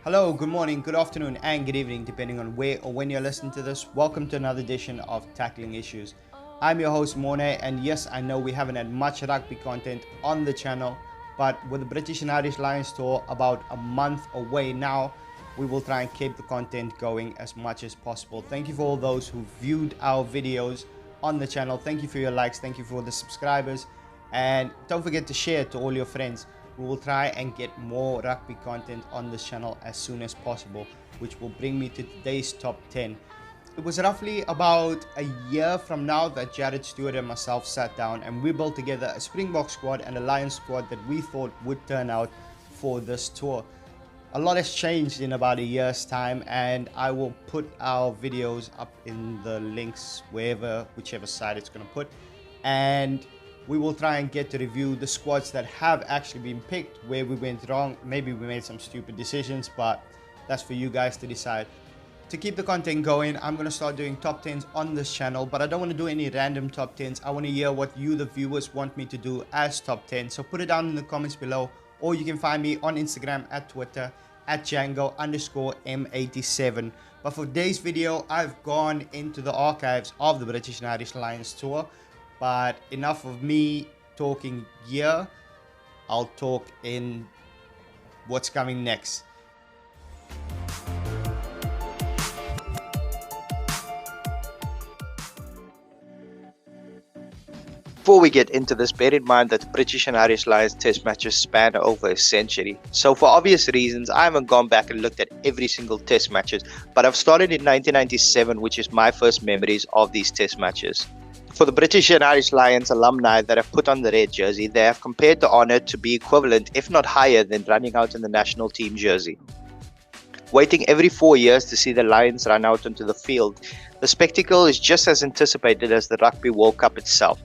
Hello, good morning, good afternoon, and good evening, depending on where or when you're listening to this. Welcome to another edition of Tackling Issues. I'm your host, Morne, and yes, I know we haven't had much rugby content on the channel, but with the British and Irish Lions tour about a month away now, we will try and keep the content going as much as possible. Thank you for all those who viewed our videos on the channel. Thank you for your likes, thank you for the subscribers, and don't forget to share to all your friends. We will try and get more rugby content on this channel as soon as possible, which will bring me to today's top 10. It was roughly about a year from now that Jared Stewart and myself sat down and we built together a Springboks squad and a Lions squad that we thought would turn out for this tour. A lot has changed in about a year's time, and I will put our videos up in the links whichever side it's going to put, and we will try and get to review the squads that have actually been picked, where we went wrong. Maybe we made some stupid decisions, but that's for you guys to decide. To keep the content going, I'm going to start doing top 10s on this channel, but I don't want to do any random top 10s. I want to hear what you, the viewers, want me to do as top 10. So put it down in the comments below, or you can find me on Instagram, at Twitter, at Django_M87. But for today's video, I've gone into the archives of the British and Irish Lions tour. But enough of me talking here. I'll talk in what's coming next. Before we get into this, bear in mind that the British and Irish Lions test matches span over a century. So for obvious reasons, I haven't gone back and looked at every single test matches, but I've started in 1997, which is my first memories of these test matches. For the British and Irish Lions alumni that have put on the red jersey, they have compared the honour to be equivalent, if not higher, than running out in the national team jersey. Waiting every 4 years to see the Lions run out onto the field, the spectacle is just as anticipated as the Rugby World Cup itself.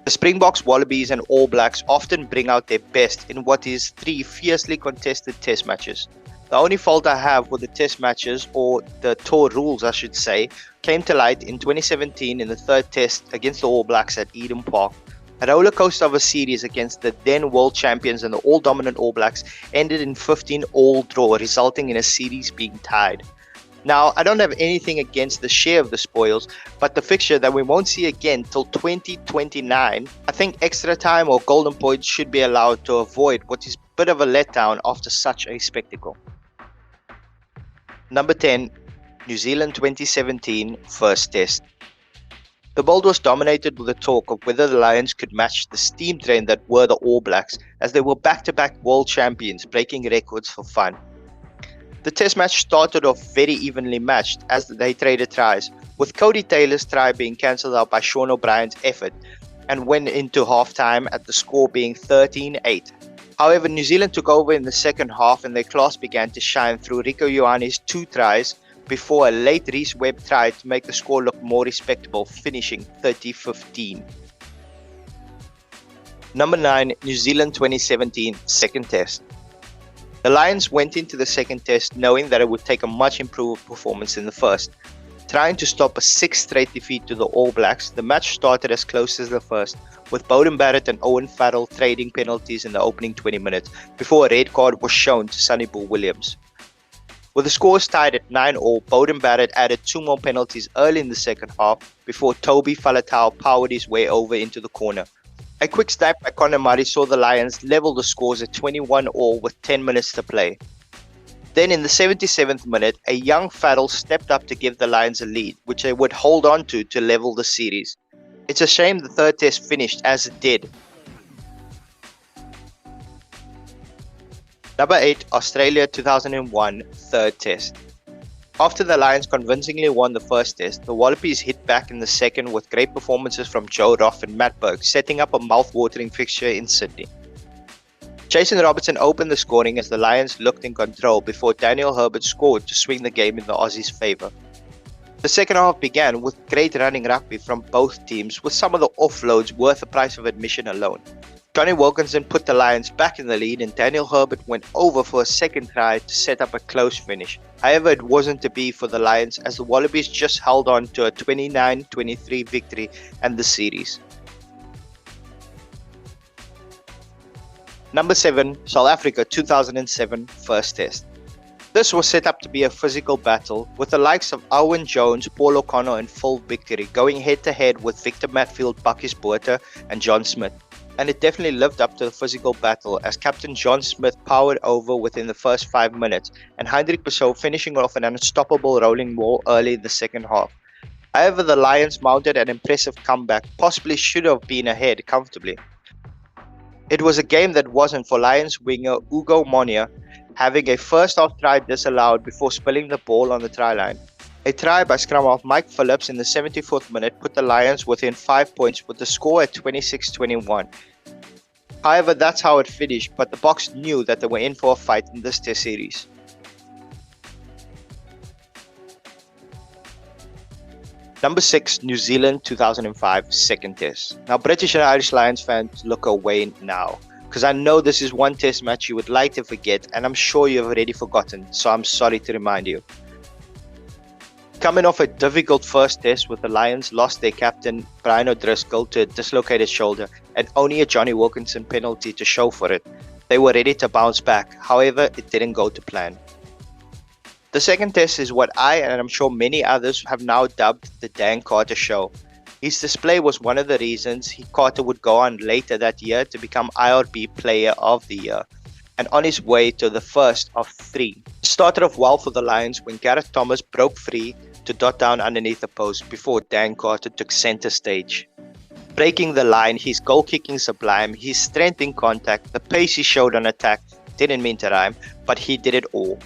The Springboks, Wallabies and All Blacks often bring out their best in what is 3 fiercely contested test matches. The only fault I have with the test matches, or the tour rules I should say, came to light in 2017 in the third test against the All Blacks at Eden Park. A roller coaster of a series against the then world champions and the all-dominant All Blacks ended in 15-all draw, resulting in a series being tied. Now, I don't have anything against the share of the spoils, but the fixture that we won't see again till 2029, I think extra time or golden points should be allowed to avoid what is a bit of a letdown after such a spectacle. Number 10, New Zealand 2017 First Test. The bold was dominated with the talk of whether the Lions could match the steam train that were the All Blacks, as they were back-to-back world champions, breaking records for fun. The test match started off very evenly matched as they traded tries, with Cody Taylor's try being cancelled out by Sean O'Brien's effort, and went into half-time at the score being 13-8. However, New Zealand took over in the second half and their class began to shine through Rico Ioane's 2 tries before a late Reece Webb try to make the score look more respectable, finishing 30-15. Number 9, New Zealand 2017 Second Test. The Lions went into the second test knowing that it would take a much improved performance in the first. Trying to stop a 6th straight defeat to the All Blacks, the match started as close as the first, with Beauden Barrett and Owen Farrell trading penalties in the opening 20 minutes before a red card was shown to Sonny Bull Williams. With the scores tied at 9-all, Beauden Barrett added 2 more penalties early in the second half before Toby Faletau powered his way over into the corner. A quick snap by Conor Murray saw the Lions level the scores at 21-all with 10 minutes to play. Then in the 77th minute, a young Farrell stepped up to give the Lions a lead, which they would hold on to level the series. It's a shame the third test finished as it did. Number 8, Australia 2001 Third Test. After the Lions convincingly won the first test, the Wallabies hit back in the second with great performances from Joe Roff and Matt Burke, setting up a mouth-watering fixture in Sydney. Jason Robertson opened the scoring as the Lions looked in control before Daniel Herbert scored to swing the game in the Aussies' favour. The second half began with great running rugby from both teams, with some of the offloads worth the price of admission alone. Johnny Wilkinson put the Lions back in the lead and Daniel Herbert went over for a second try to set up a close finish. However, it wasn't to be for the Lions as the Wallabies just held on to a 29-23 victory and the series. Number 7, South Africa 2007 First Test. This was set up to be a physical battle, with the likes of Owen Jones, Paul O'Connor in full victory, going head to head with Victor Matfield, Bucky's Botha and John Smith. And it definitely lived up to the physical battle, as Captain John Smith powered over within the first 5 minutes, and Hendrik Persaud finishing off an unstoppable rolling ball early in the second half. However, the Lions mounted an impressive comeback, possibly should have been ahead comfortably. It was a game that wasn't for Lions winger Ugo Morne having a first half try disallowed before spilling the ball on the try line. A try by scrum half Mike Phillips in the 74th minute put the Lions within 5 points with the score at 26-21. However, that's how it finished, but the Boks knew that they were in for a fight in this test series. Number 6, New Zealand 2005 second test. Now, British and Irish Lions fans, look away now, because I know this is one test match you would like to forget, and I'm sure you've already forgotten, so I'm sorry to remind you. Coming off a difficult first test with the Lions lost their captain Brian O'Driscoll to a dislocated shoulder and only a Johnny Wilkinson penalty to show for it, they were ready to bounce back. However, it didn't go to plan. The second test is what I, and I'm sure many others, have now dubbed the Dan Carter Show. His display was one of the reasons Carter would go on later that year to become IRB Player of the Year, and on his way to the first of 3. It started off well for the Lions when Gareth Thomas broke free to dot down underneath the post before Dan Carter took center stage. Breaking the line, his goal kicking sublime, his strength in contact, the pace he showed on attack, didn't mean to rhyme, but he did it all.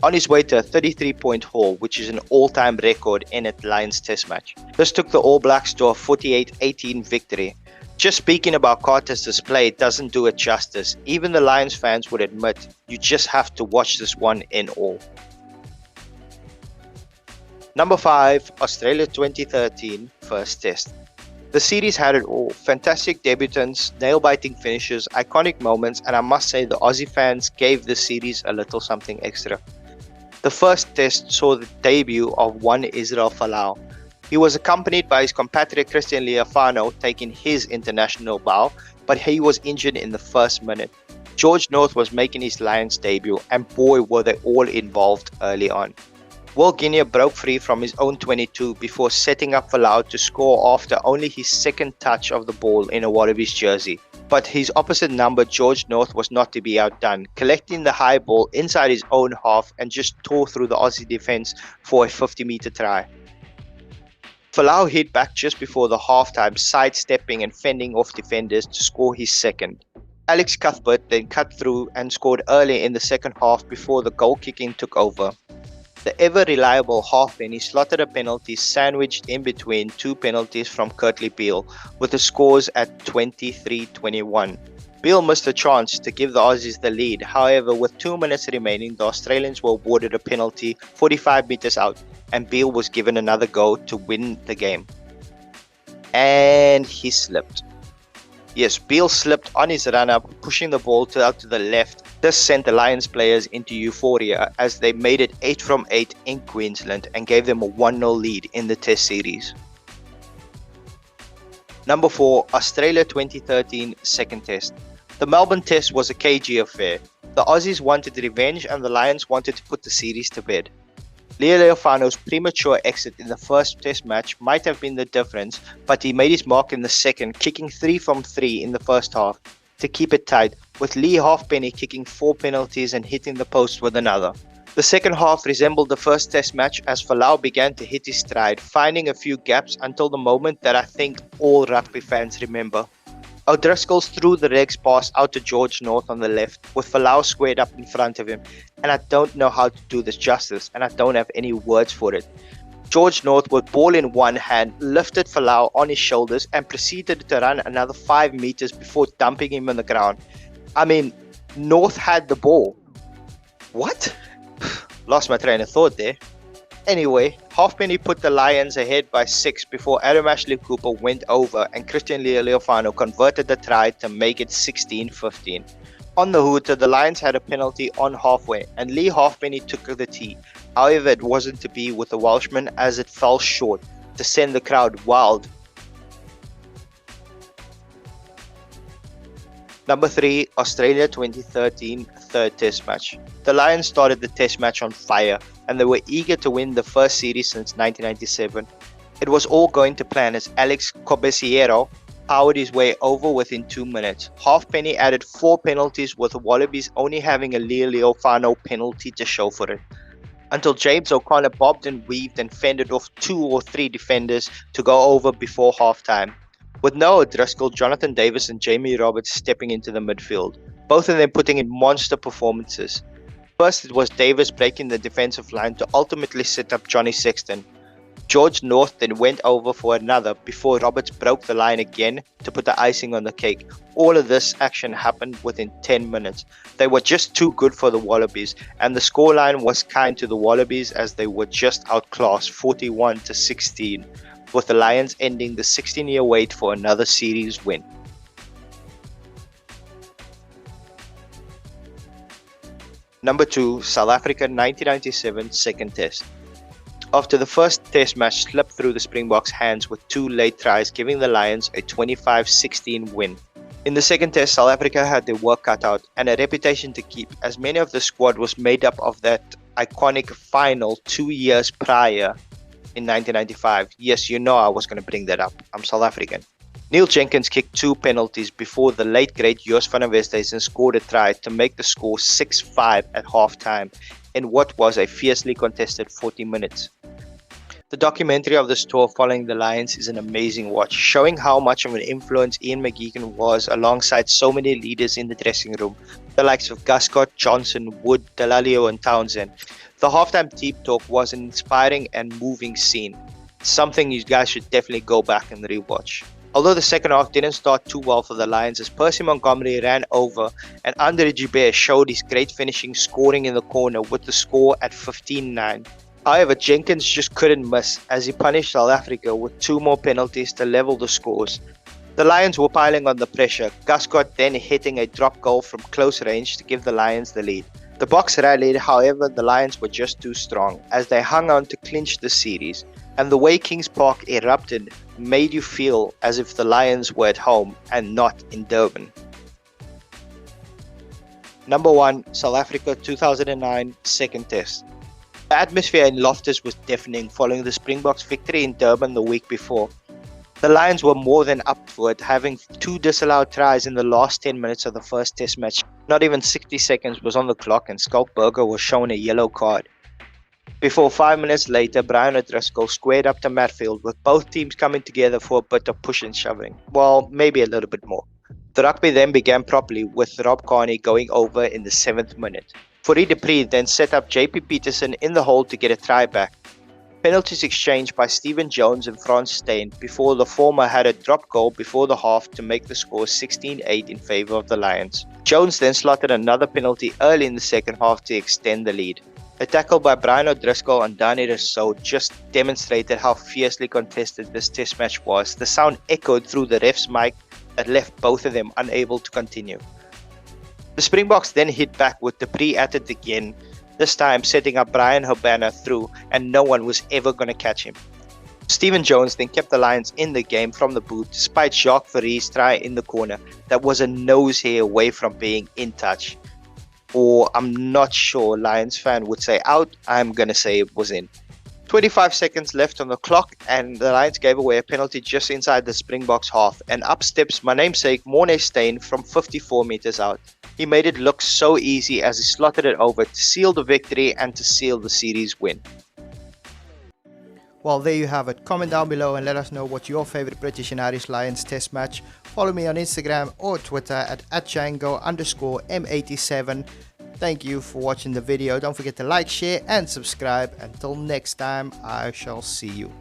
On his way to a 33-point haul, which is an all-time record in a Lions test match. This took the All Blacks to a 48-18 victory. Just speaking about Carter's display doesn't do it justice. Even the Lions fans would admit, you just have to watch this one in all. Number 5, Australia 2013 first test. The series had it all. Fantastic debutants, nail-biting finishes, iconic moments, and I must say the Aussie fans gave this series a little something extra. The first test saw the debut of one Israel Folau. He was accompanied by his compatriot Christian Leofano taking his international bow, but he was injured in the first minute. George North was making his Lions debut, and boy were they all involved early on. Will Guinea broke free from his own 22 before setting up Folau to score after only his second touch of the ball in a Wallabies jersey. But his opposite number, George North, was not to be outdone, collecting the high ball inside his own half and just tore through the Aussie defence for a 50-metre try. Folau hit back just before the halftime, sidestepping and fending off defenders to score his second. Alex Cuthbert then cut through and scored early in the second half before the goal kicking took over. The ever-reliable halfpenny slotted a penalty sandwiched in between 2 penalties from Kurtley Beale, with the scores at 23-21. Beale missed a chance to give the Aussies the lead. However, with 2 minutes remaining, the Australians were awarded a penalty 45 metres out, and Beale was given another go to win the game. And he slipped. Yes, Beale slipped on his run-up, pushing the ball out to the left. This sent the Lions players into euphoria as they made it 8 from 8 in Queensland and gave them a 1-0 lead in the Test series. Number 4, Australia 2013 second Test. The Melbourne Test was a cagey affair. The Aussies wanted revenge and the Lions wanted to put the series to bed. Leo Leofano's premature exit in the first test match might have been the difference, but he made his mark in the second, kicking 3 from 3 in the first half to keep it tight, with Lee Halfpenny kicking 4 penalties and hitting the post with another. The second half resembled the first test match as Folau began to hit his stride, finding a few gaps until the moment that I think all rugby fans remember. O'Driscoll threw the Regs pass out to George North on the left, with Folau squared up in front of him, and I don't know how to do this justice, and I don't have any words for it. George North, with ball in one hand, lifted Folau on his shoulders and proceeded to run another 5 meters before dumping him on the ground. I mean, North had the ball. What? Lost my train of thought there. Anyway, Halfpenny put the Lions ahead by 6 before Adam Ashley Cooper went over and Christian Leofano converted the try to make it 16-15. On the hooter, the Lions had a penalty on halfway and Lee Halfpenny took the tee. However, it wasn't to be with the Welshman as it fell short to send the crowd wild. Number 3, Australia 2013 third test match. The Lions started the test match on fire and they were eager to win the first series since 1997. It was all going to plan as Alex Cobesiero powered his way over within 2 minutes. Halfpenny added 4 penalties with the Wallabies only having a Leofano penalty to show for it. Until James O'Connor bobbed and weaved and fended off 2 or 3 defenders to go over before halftime. With Noah Driscoll, Jonathan Davis and Jamie Roberts stepping into the midfield, both of them putting in monster performances. First it was Davis breaking the defensive line to ultimately set up Johnny Sexton. George North then went over for another before Roberts broke the line again to put the icing on the cake. All of this action happened within 10 minutes. They were just too good for the Wallabies, and the scoreline was kind to the Wallabies as they were just outclassed 41-16, with the Lions ending the 16-year wait for another series win. Number 2, South Africa 1997 second test. After the first test match slipped through the Springboks' hands with 2 late tries, giving the Lions a 25-16 win. In the second test, South Africa had their work cut out and a reputation to keep, as many of the squad was made up of that iconic final 2 years prior in 1995. Yes, you know I was going to bring that up. I'm South African. Neil Jenkins kicked 2 penalties before the late great Jos van der Westhuizen scored a try to make the score 6-5 at halftime in what was a fiercely contested 40 minutes. The documentary of this tour following the Lions is an amazing watch, showing how much of an influence Ian McGeechan was alongside so many leaders in the dressing room, the likes of Guscott, Johnson, Wood, Dalalio and Townsend. The halftime team talk was an inspiring and moving scene, something you guys should definitely go back and rewatch. Although the second half didn't start too well for the Lions as Percy Montgomery ran over and Andre Gibert showed his great finishing, scoring in the corner with the score at 15-9. However, Jenkins just couldn't miss as he punished South Africa with 2 more penalties to level the scores. The Lions were piling on the pressure, Guscott then hitting a drop goal from close range to give the Lions the lead. The Boks rallied, however the Lions were just too strong as they hung on to clinch the series, and the way Kings Park erupted made you feel as if the Lions were at home and not in Durban. Number 1, South Africa 2009 second test. The atmosphere in Loftus was deafening following the Springboks' victory in Durban the week before. The Lions were more than up for it, having 2 disallowed tries in the last 10 minutes of the first test match. Not even 60 seconds was on the clock and Skulk Burger was shown a yellow card. Before 5 minutes later, Brian O'Driscoll squared up to Matfield with both teams coming together for a bit of push and shoving. Well, maybe a little bit more. The rugby then began properly with Rob Carney going over in the 7th minute. Fourie du Preez then set up JP Peterson in the hole to get a try back. Penalties exchanged by Stephen Jones and Frans Steyn before the former had a drop goal before the half to make the score 16-8 in favour of the Lions. Jones then slotted another penalty early in the second half to extend the lead. A tackle by Brian O'Driscoll on Dani Rousseau just demonstrated how fiercely contested this test match was. The sound echoed through the ref's mic that left both of them unable to continue. The Springboks then hit back with du Preez at it again, this time setting up Brian Habana through and no one was ever going to catch him. Stephen Jones then kept the Lions in the game from the boot despite Jacques Faurie's try in the corner that was a nose hair away from being in touch. Or I'm not sure Lions fan would say out, I'm going to say it was in. 25 seconds left on the clock and the Lions gave away a penalty just inside the Springboks half and up steps my namesake Morne from 54 meters out. He made it look so easy as he slotted it over to seal the victory and to seal the series win. Well, there you have it. Comment down below and let us know what your favorite British and Irish Lions test match. Follow me on Instagram or Twitter at @Django_M87. Thank you for watching the video. Don't forget to like, share and subscribe. Until next time, I shall see you.